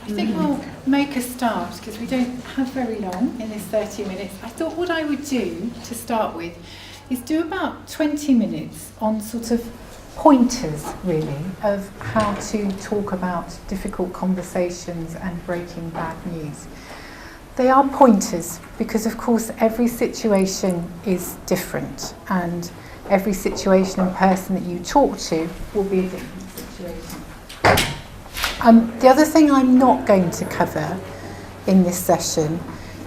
I think we'll make a start because we don't have very long in this 30 minutes. I thought what I would do to start with is do about 20 minutes on sort of pointers, really, of how to talk about difficult conversations and breaking bad news. They are pointers because, of course, every situation is different and every situation and person that you talk to will be a different situation. The other thing I'm not going to cover in this session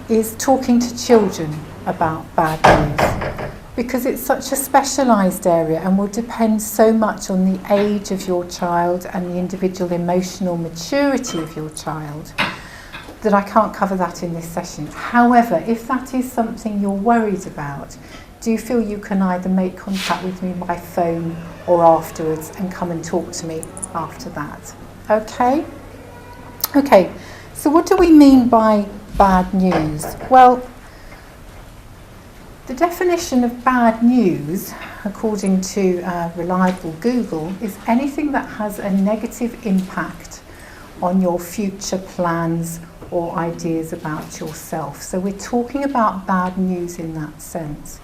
is talking to children about bad news, because it's such a specialised area and will depend so much on the age of your child and the individual emotional maturity of your child that I can't cover that in this session. However, if that is something you're worried about, do feel you can either make contact with me by phone or afterwards and come and talk to me after that. Okay? Okay, so what do we mean by bad news? Well, the definition of bad news, according to reliable Google, is anything that has a negative impact on your future plans or ideas about yourself. So we're talking about bad news in that sense.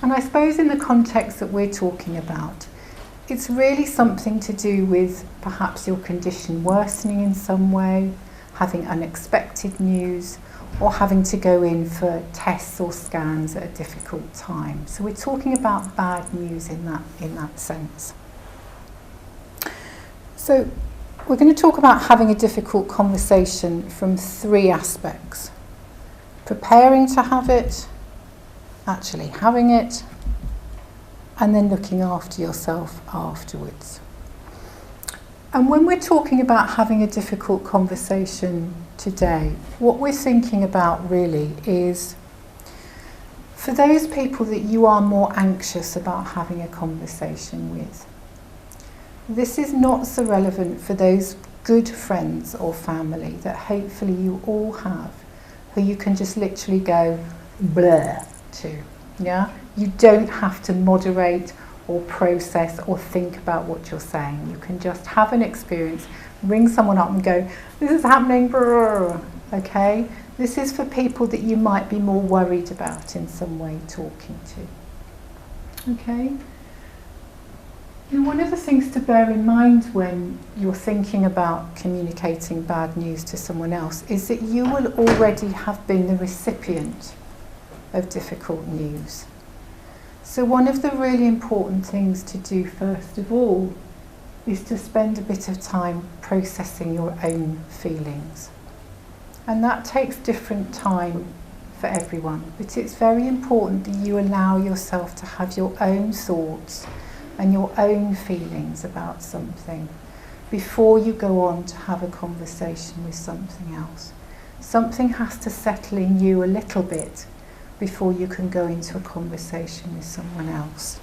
And I suppose in the context that we're talking about, it's really something to do with perhaps your condition worsening in some way, having unexpected news, or having to go in for tests or scans at a difficult time. So we're talking about bad news in that sense. So we're going to talk about having a difficult conversation from three aspects: preparing to have it, actually having it, and then looking after yourself afterwards. And when we're talking about having a difficult conversation today, what we're thinking about really is for those people that you are more anxious about having a conversation with. This is not so relevant for those good friends or family that hopefully you all have, who you can just literally go bleh to. Yeah? You don't have to moderate or process or think about what you're saying. You can just have an experience, ring someone up and go, this is happening, brr, okay? This is for people that you might be more worried about in some way talking to. Okay? And one of the things to bear in mind when you're thinking about communicating bad news to someone else is that you will already have been the recipient of difficult news. So one of the really important things to do first of all is to spend a bit of time processing your own feelings. And that takes different time for everyone, but it's very important that you allow yourself to have your own thoughts and your own feelings about something before you go on to have a conversation with something else. Something has to settle in you a little bit before you can go into a conversation with someone else.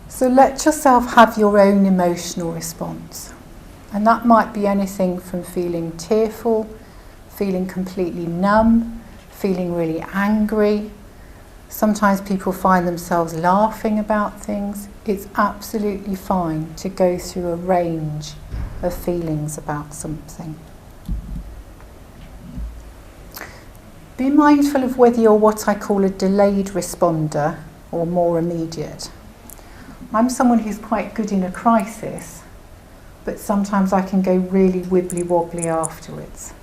So let yourself have your own emotional response. And that might be anything from feeling tearful, feeling completely numb, feeling really angry. Sometimes people find themselves laughing about things. It's absolutely fine to go through a range of feelings about something. Be mindful of whether you're what I call a delayed responder or more immediate. I'm someone who's quite good in a crisis, but sometimes I can go really wibbly-wobbly afterwards.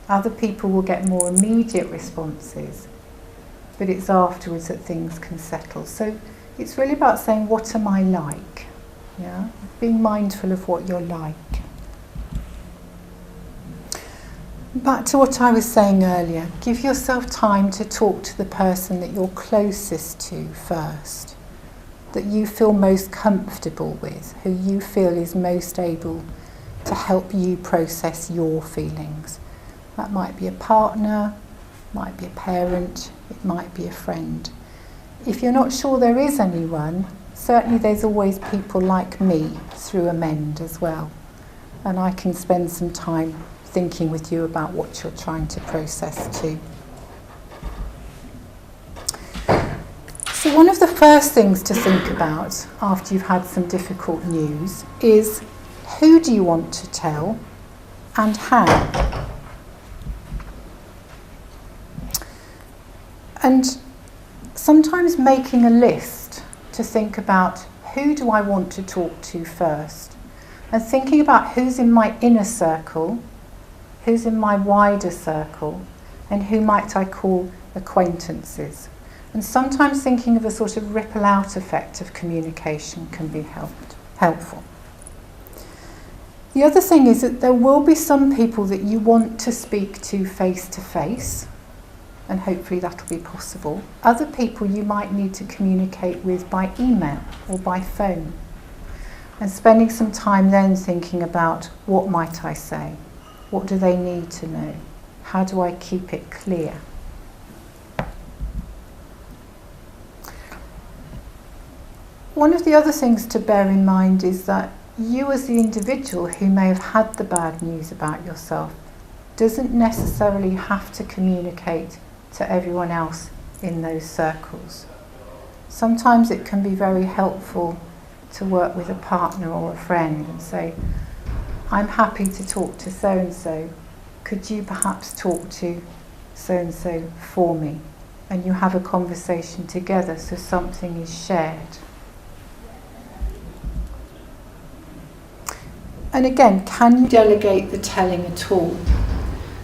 Other people will get more immediate responses, but it's afterwards that things can settle. So it's really about saying, what am I like? Yeah? Being mindful of what you're like. Back to what I was saying earlier, give yourself time to talk to the person that you're closest to first, that you feel most comfortable with, who you feel is most able to help you process your feelings. That might be a partner, might be a parent, it might be a friend. If you're not sure there is anyone, certainly there's always people like me through AMEND as well, and I can spend some time thinking with you about what you're trying to process too. So one of the first things to think about after you've had some difficult news is Who do you want to tell and how? And sometimes making a list to think about who do I want to talk to first, and thinking about who's in my inner circle, who's in my wider circle, and who might I call acquaintances. And sometimes thinking of a sort of ripple out effect of communication can be helpful. The other thing is that there will be some people that you want to speak to face, and hopefully that'll be possible. Other people you might need to communicate with by email or by phone. And spending some time then thinking about what might I say? What do they need to know? How do I keep it clear? One of the other things to bear in mind is that you as the individual who may have had the bad news about yourself doesn't necessarily have to communicate to everyone else in those circles. Sometimes it can be very helpful to work with a partner or a friend and say, I'm happy to talk to so-and-so, could you perhaps talk to so-and-so for me? And you have a conversation together so something is shared. And again, can you delegate the telling at all?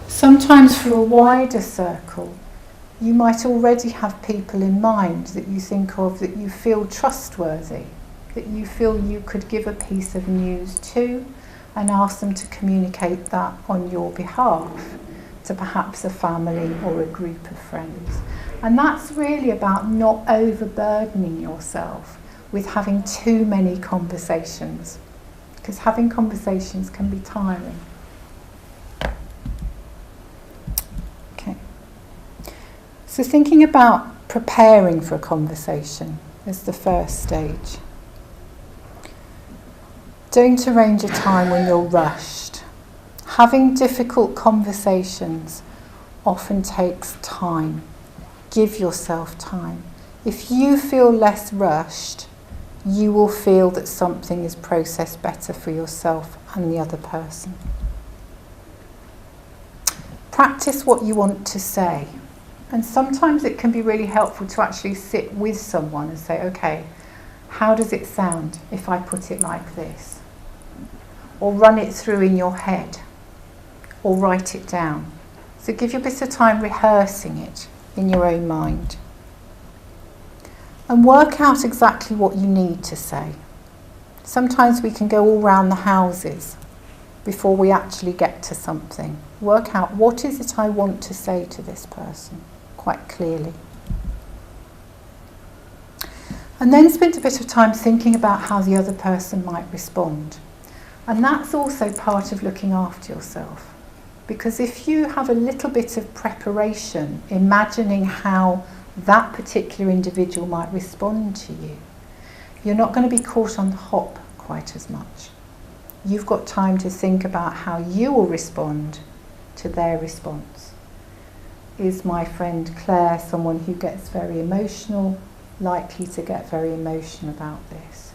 Sometimes for a wider circle, you might already have people in mind that you think of that you feel trustworthy, that you feel you could give a piece of news to and ask them to communicate that on your behalf to perhaps a family or a group of friends. And that's really about not overburdening yourself with having too many conversations, because having conversations can be tiring. Okay. So thinking about preparing for a conversation is the first stage. Don't arrange a time when you're rushed. Having difficult conversations often takes time. Give yourself time. If you feel less rushed, you will feel that something is processed better for yourself and the other person. Practice what you want to say. And sometimes it can be really helpful to actually sit with someone and say, okay, how does it sound if I put it like this? Or run it through in your head, or write it down. So give you a bit of time rehearsing it in your own mind. And work out exactly what you need to say. Sometimes we can go all round the houses before we actually get to something. Work out what is it I want to say to this person quite clearly. And then spend a bit of time thinking about how the other person might respond. And that's also part of looking after yourself. Because if you have a little bit of preparation, imagining how that particular individual might respond to you, you're not going to be caught on the hop quite as much. You've got time to think about how you will respond to their response. Is my friend Claire someone who gets very emotional, likely to get very emotional about this?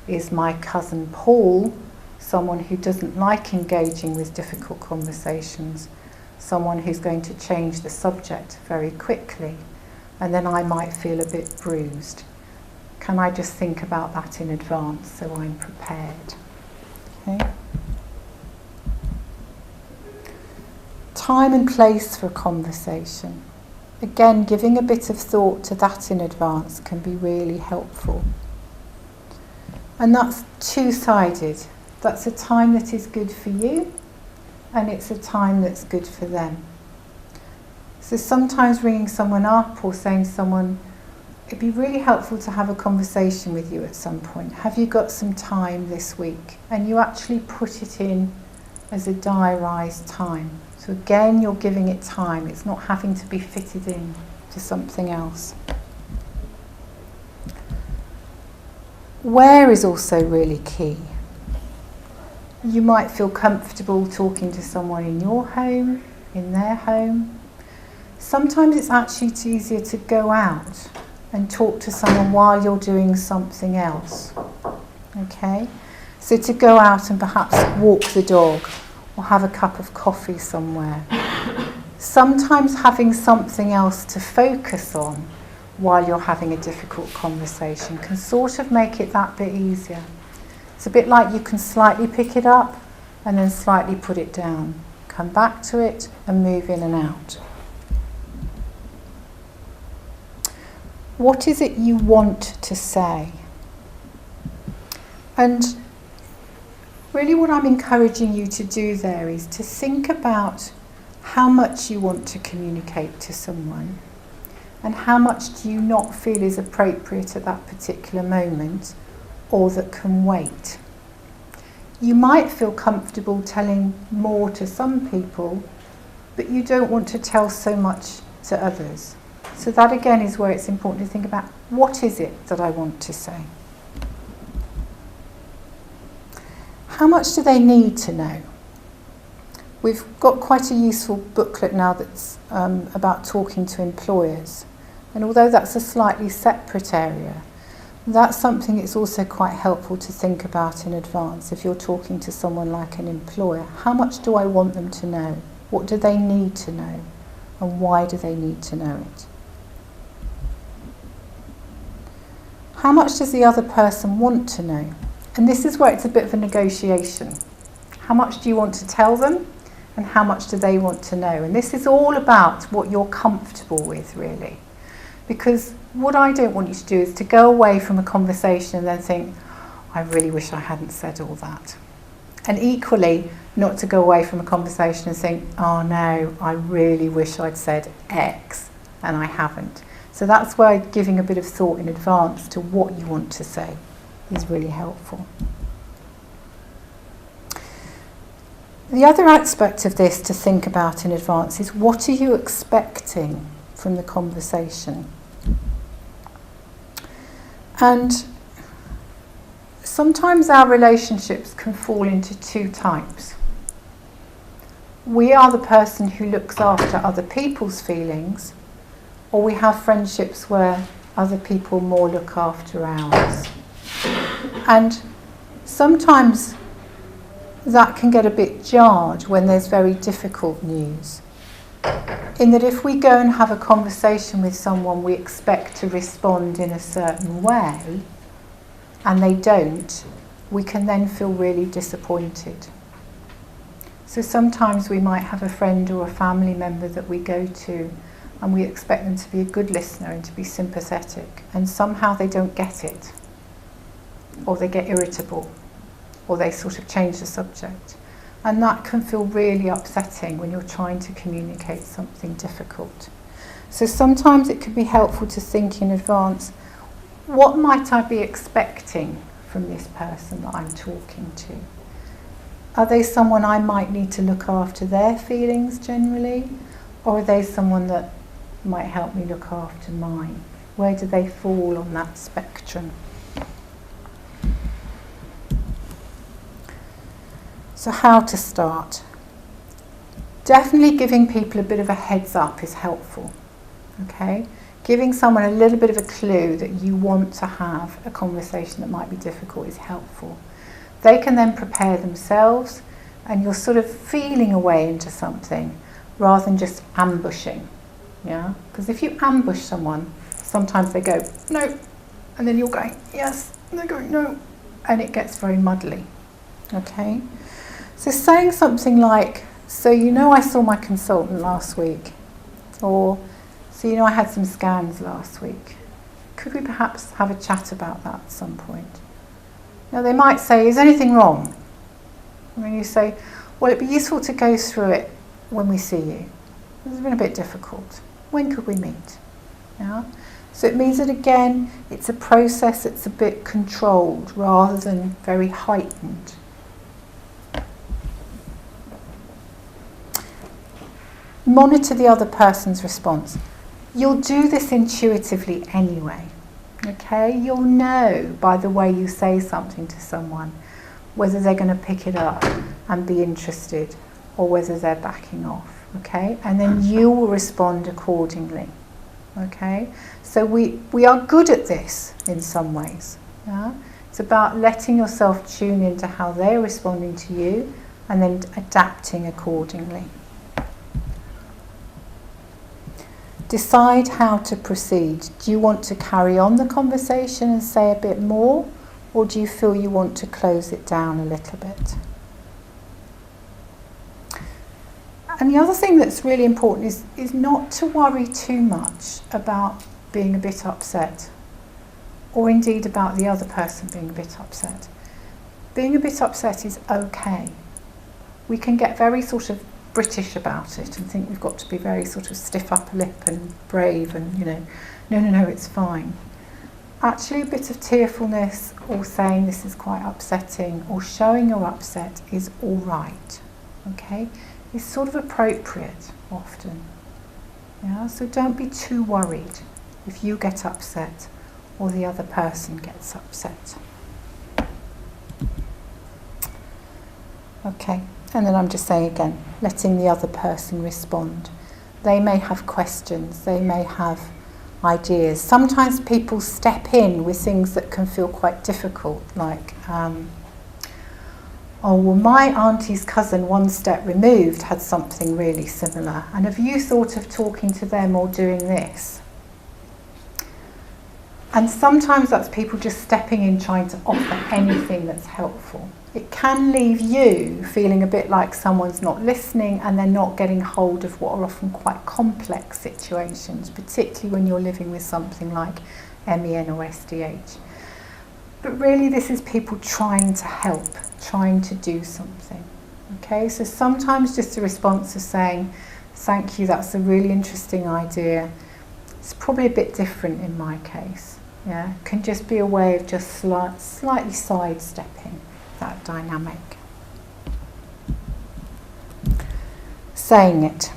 Is my cousin Paul someone who doesn't like engaging with difficult conversations, someone who's going to change the subject very quickly, and then I might feel a bit bruised? Can I just think about that in advance so I'm prepared? Okay. Time and place for a conversation. Again, giving a bit of thought to that in advance can be really helpful. And that's two-sided. That's a time that is good for you, and it's a time that's good for them. So sometimes ringing someone up or saying to someone, it'd be really helpful to have a conversation with you at some point. Have you got some time this week? And you actually put it in as a diarised time. So again, you're giving it time. It's not having to be fitted in to something else. Where is also really key. You might feel comfortable talking to someone in your home, in their home. Sometimes it's actually easier to go out and talk to someone while you're doing something else. Okay? So to go out and perhaps walk the dog or have a cup of coffee somewhere. Sometimes having something else to focus on while you're having a difficult conversation can sort of make it that bit easier. It's a bit like you can slightly pick it up and then slightly put it down. Come back to it and move in and out. What is it you want to say? And really what I'm encouraging you to do there is to think about how much you want to communicate to someone and how much do you not feel is appropriate at that particular moment or that can wait. You might feel comfortable telling more to some people, but you don't want to tell so much to others. So that again is where it's important to think about, what is it that I want to say? How much do they need to know? We've got quite a useful booklet now that's about talking to employers. And although that's a slightly separate area, that's something it's also quite helpful to think about in advance. If you're talking to someone like an employer, how much do I want them to know? What do they need to know? And why do they need to know it? How much does the other person want to know? And this is where it's a bit of a negotiation. How much do you want to tell them? And how much do they want to know? And this is all about what you're comfortable with, really. Because what I don't want you to do is to go away from a conversation and then think, I really wish I hadn't said all that. And equally, not to go away from a conversation and think, oh no, I really wish I'd said X, and I haven't. So that's why giving a bit of thought in advance to what you want to say is really helpful. The other aspect of this to think about in advance is, what are you expecting from the conversation? And sometimes our relationships can fall into two types. We are the person who looks after other people's feelings, or we have friendships where other people more look after ours. And sometimes that can get a bit jarred when there's very difficult news. In that if we go and have a conversation with someone, we expect to respond in a certain way, and they don't, we can then feel really disappointed. So sometimes we might have a friend or a family member that we go to, and we expect them to be a good listener and to be sympathetic, and somehow they don't get it, or they get irritable, or they sort of change the subject. And that can feel really upsetting when you're trying to communicate something difficult. So sometimes it could be helpful to think in advance, what might I be expecting from this person that I'm talking to? Are they someone I might need to look after their feelings generally? Or are they someone that might help me look after mine? Where do they fall on that spectrum? So how to start? Definitely giving people a bit of a heads up is helpful. Okay? Giving someone a little bit of a clue that you want to have a conversation that might be difficult is helpful. They can then prepare themselves, and you're sort of feeling a way into something rather than just ambushing. Yeah? Because if you ambush someone, sometimes they go, no, and then you're going, yes, and they're going, no, and it gets very muddly. Okay? So saying something like, so you know I saw my consultant last week, or so you know I had some scans last week. Could we perhaps have a chat about that at some point? Now they might say, is anything wrong? And then you say, well, it'd be useful to go through it when we see you. It's been a bit difficult. When could we meet? Yeah? So it means that again, it's a process that's a bit controlled rather than very heightened. Monitor the other person's response. You'll do this intuitively anyway. Okay? You'll know by the way you say something to someone whether they're going to pick it up and be interested or whether they're backing off. Okay? And then you will respond accordingly. Okay? So we are good at this in some ways. Yeah? It's about letting yourself tune into how they're responding to you and then adapting accordingly. Decide how to proceed. Do you want to carry on the conversation and say a bit more, or do you feel you want to close it down a little bit? And the other thing that's really important is not to worry too much about being a bit upset, or indeed about the other person being a bit upset. Being a bit upset is okay. We can get very sort of British about it and think we've got to be very sort of stiff upper lip and brave and, no, it's fine. Actually, a bit of tearfulness or saying this is quite upsetting or showing you're upset is all right, okay? It's sort of appropriate often. Yeah? So don't be too worried if you get upset or the other person gets upset. Okay, and then I'm just saying again, letting the other person respond. They may have questions, they may have ideas. Sometimes people step in with things that can feel quite difficult, like, oh, well, my auntie's cousin, one step removed, had something really similar. And have you thought of talking to them or doing this? And sometimes that's people just stepping in, trying to offer anything that's helpful. It can leave you feeling a bit like someone's not listening and they're not getting hold of what are often quite complex situations, particularly when you're living with something like MEN or SDH. But really this is people trying to help, trying to do something. Okay, so sometimes just a response of saying, thank you, that's a really interesting idea. It's probably a bit different in my case. Yeah, can just be a way of just slightly sidestepping that dynamic. Saying it.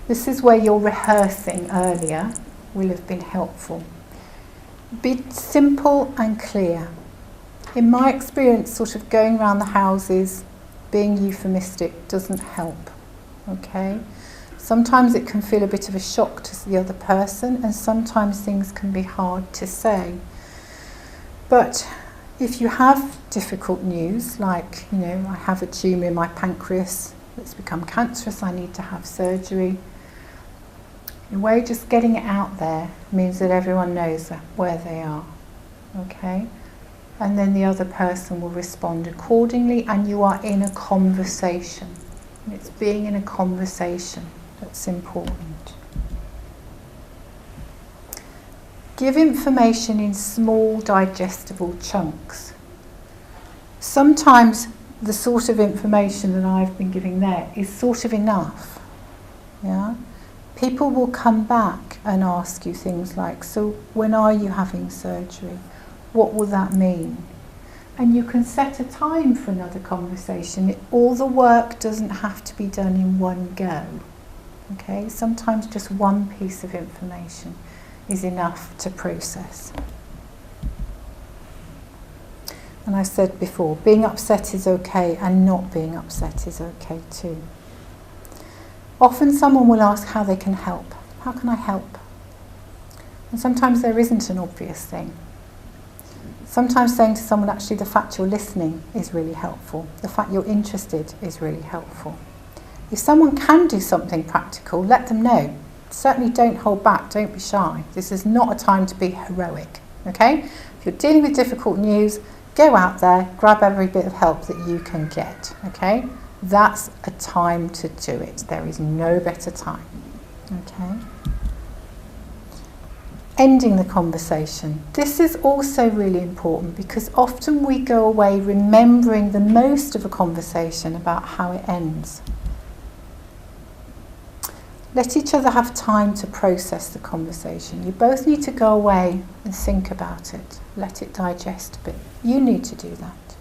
This is where your rehearsing earlier will have been helpful. Be simple and clear. In my experience, sort of going around the houses, being euphemistic doesn't help. Okay? Sometimes it can feel a bit of a shock to the other person, and sometimes things can be hard to say. But if you have difficult news, like, I have a tumour in my pancreas that's become cancerous, I need to have surgery, in a way just getting it out there means that everyone knows where they are. Okay? And then the other person will respond accordingly, and you are in a conversation. It's being in a conversation that's important. Give information in small, digestible chunks. Sometimes the sort of information that I've been giving there is sort of enough. Yeah? People will come back and ask you things like, so when are you having surgery? What will that mean? And you can set a time for another conversation. All the work doesn't have to be done in one go. Okay? Sometimes just one piece of information is enough to process. And I said before, being upset is okay and not being upset is okay too. Often someone will ask how they can help. How can I help? And sometimes there isn't an obvious thing. Sometimes saying to someone, actually, the fact you're listening is really helpful. The fact you're interested is really helpful. If someone can do something practical, let them know. Certainly don't hold back, don't be shy. This is not a time to be heroic, okay? If you're dealing with difficult news, go out there, grab every bit of help that you can get, okay? That's a time to do it. There is no better time, okay? Ending the conversation. This is also really important because often we go away remembering the most of a conversation about how it ends. Let each other have time to process the conversation. You both need to go away and think about it. Let it digest a bit. You need to do that.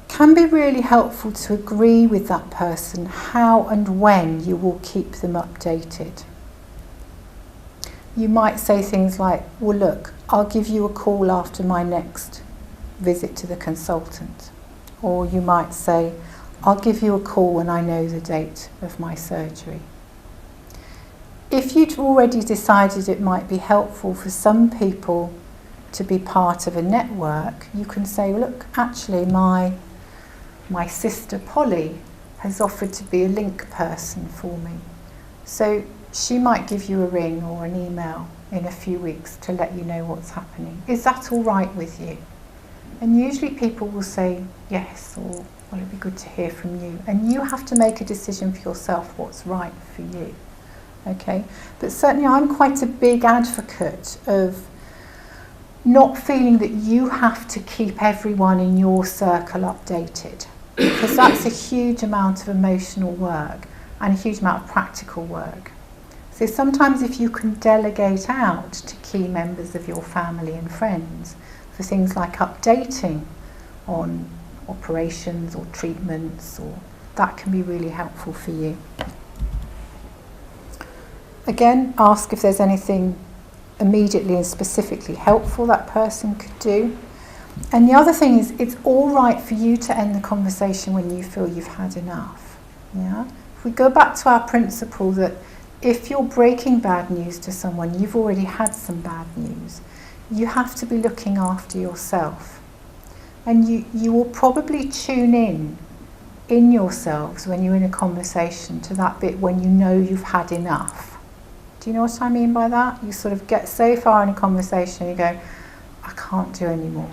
Can be really helpful to agree with that person how and when you will keep them updated. You might say things like, well, look, I'll give you a call after my next visit to the consultant. Or you might say, I'll give you a call when I know the date of my surgery. if you'd already decided it might be helpful for some people to be part of a network, you can say, look, actually my sister Polly has offered to be a link person for me. So she might give you a ring or an email in a few weeks to let you know what's happening. Is that all right with you? And usually people will say yes, or well, it'd be good to hear from you. And you have to make a decision for yourself what's right for you. Okay? But certainly I'm quite a big advocate of not feeling that you have to keep everyone in your circle updated, because that's a huge amount of emotional work and a huge amount of practical work. So sometimes if you can delegate out to key members of your family and friends for things like updating on operations or treatments, or that can be really helpful for you. Again, ask if there's anything immediately and specifically helpful that person could do. And the other thing is, it's all right for you to end the conversation when you feel you've had enough. Yeah? If we go back to our principle that if you're breaking bad news to someone, you've already had some bad news. You have to be looking after yourself. And you will probably tune in yourselves when you're in a conversation to that bit when you know you've had enough. Do you know what I mean by that? You sort of get so far in a conversation, you go, I can't do any more.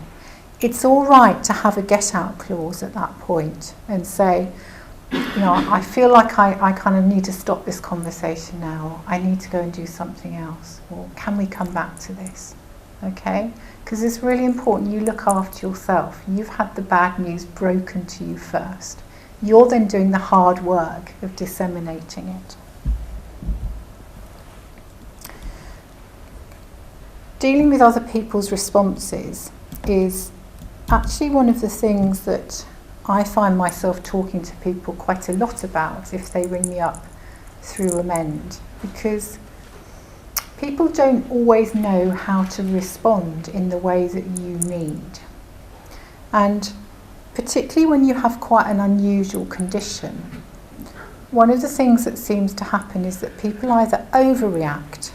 It's all right to have a get-out clause at that point and say, you know, I feel like I kind of need to stop this conversation now, or I need to go and do something else, or can we come back to this? Okay? Because it's really important you look after yourself. You've had the bad news broken to you first. You're then doing the hard work of disseminating it. Dealing with other people's responses is actually one of the things that I find myself talking to people quite a lot about if they ring me up through AMEND, because people don't always know how to respond in the way that you need. And particularly when you have quite an unusual condition, one of the things that seems to happen is that people either overreact,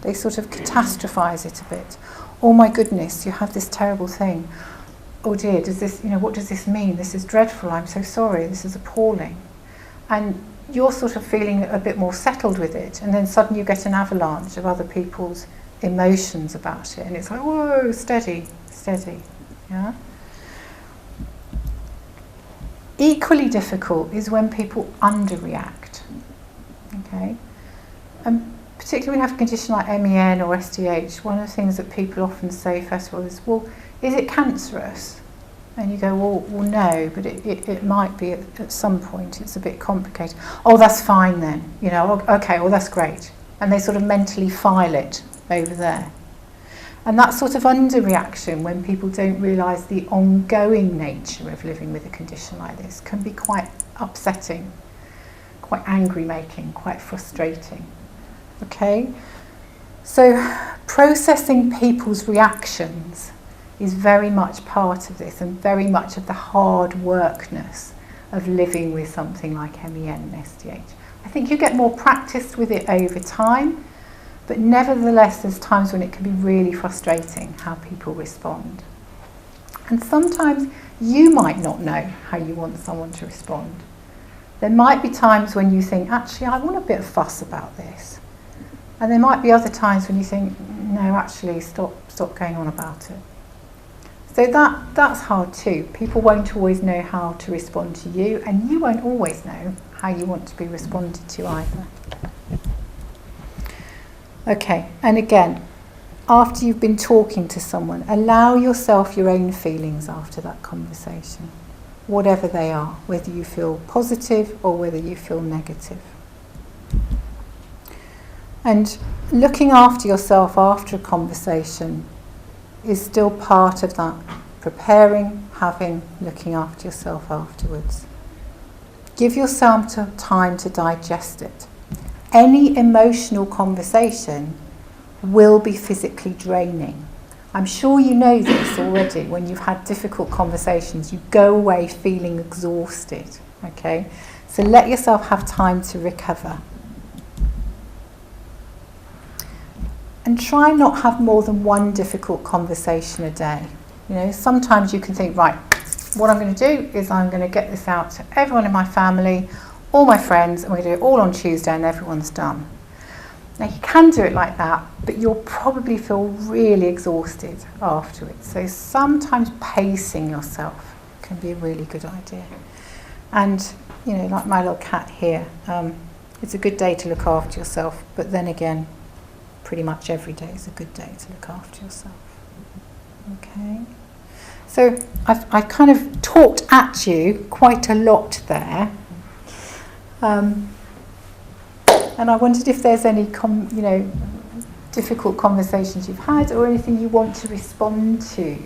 they sort of catastrophize it a bit. Oh my goodness, you have this terrible thing. Oh dear, does this, what does this mean? This is dreadful, I'm so sorry, this is appalling. And you're sort of feeling a bit more settled with it, and then suddenly you get an avalanche of other people's emotions about it, and it's like, whoa, steady, yeah? Equally difficult is when people underreact, okay? And particularly when you have a condition like MEN or SDH, one of the things that people often say first of all is, well, is it cancerous? And you go, well no, but it might be at some point. It's a bit complicated. Oh, that's fine then. Okay, well that's great. And they sort of mentally file it over there. And that sort of underreaction when people don't realise the ongoing nature of living with a condition like this can be quite upsetting, quite angry-making, quite frustrating. Okay? So processing people's reactions is very much part of this, and very much of the hard workness of living with something like MEN and SDH. I think you get more practiced with it over time, but nevertheless there's times when it can be really frustrating how people respond. And sometimes you might not know how you want someone to respond. There might be times when you think, actually I want a bit of fuss about this. And there might be other times when you think, no, actually stop going on about it. So that's hard too. People won't always know how to respond to you, and you won't always know how you want to be responded to either. Okay, and again, after you've been talking to someone, allow yourself your own feelings after that conversation, whatever they are, whether you feel positive or whether you feel negative. And looking after yourself after a conversation is still part of that preparing, having, looking after yourself afterwards. Give yourself time to digest it. Any emotional conversation will be physically draining. I'm sure you know this already. When you've had difficult conversations, you go away feeling exhausted, okay? So let yourself have time to recover. And try not have more than one difficult conversation a day. You know, sometimes you can think, right, what I'm going to do is I'm going to get this out to everyone in my family, all my friends, and we're going to do it all on Tuesday and everyone's done. Now you can do it like that, but you'll probably feel really exhausted afterwards. So sometimes pacing yourself can be a really good idea. And, you know, like my little cat here, it's a good day to look after yourself, but then again, pretty much every day is a good day to look after yourself. Okay? So I kind of talked at you quite a lot there. And I wondered if there's any difficult conversations you've had or anything you want to respond to.